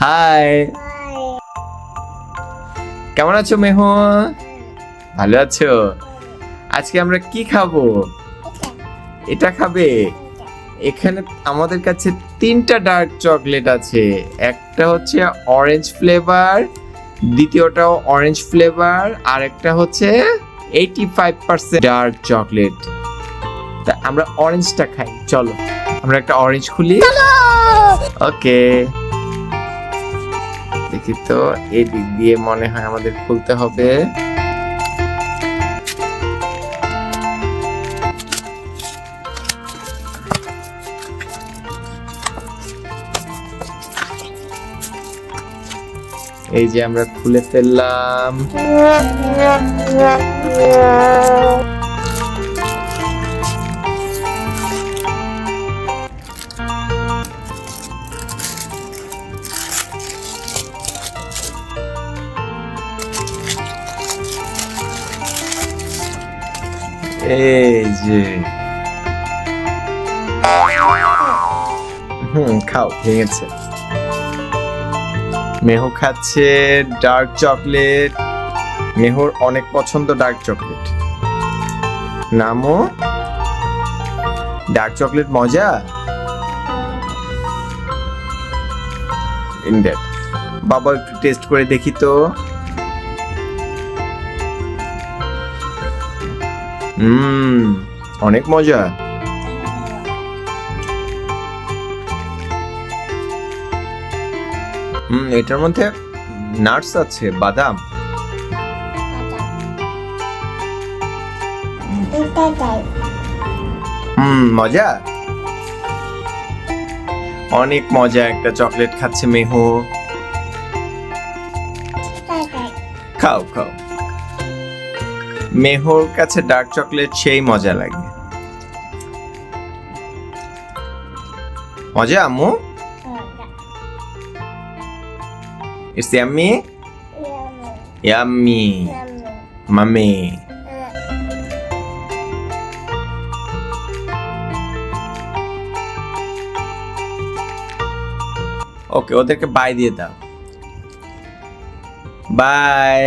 High, কেমন আছো মেহু? ভালো আছো? আজকে আমরা কি খাবো? এটা খাবে? এখানে আমাদের কাছে 3টা ডার্ক চকলেট আছে। একটা হচ্ছে অরেঞ্জ ফ্লেভার, দ্বিতীয়টাও অরেঞ্জ ফ্লেভার, আর একটা হচ্ছে 85% ডার্ক চকলেট। তা আমরা অরেঞ্জটা খাই, চলো আমরা একটা অরেঞ্জ খুলি। ওকে, দেখি তো এই দিক দিয়ে মনে হয় আমাদের খুলতে হবে। এই যে আমরা খুলে ফেললাম। এই যে খাও, ভেঙেছে। মেহু খাচ্ছে ডার্ক চকলেট। মেহুর অনেক পছন্দ ডার্ক চকলেট। নামও ডার্ক চকলেট মজা। ইন্ডেড বাবা একটু টেস্ট করে দেখি তো। অনেক মজা। এটার মধ্যে নাটস আছে, বাদাম। মজা, অনেক মজা। একটা চকলেট খাচ্ছে মেহু। খাও খাও। মেহুর কাছে ডার্ক চকলেট সেই মজা লাগে। মজা আম্মু? It's yummy? Yummy. Mommy. ওকে, ওদেরকে বাই দিয়ে দাও। বাই।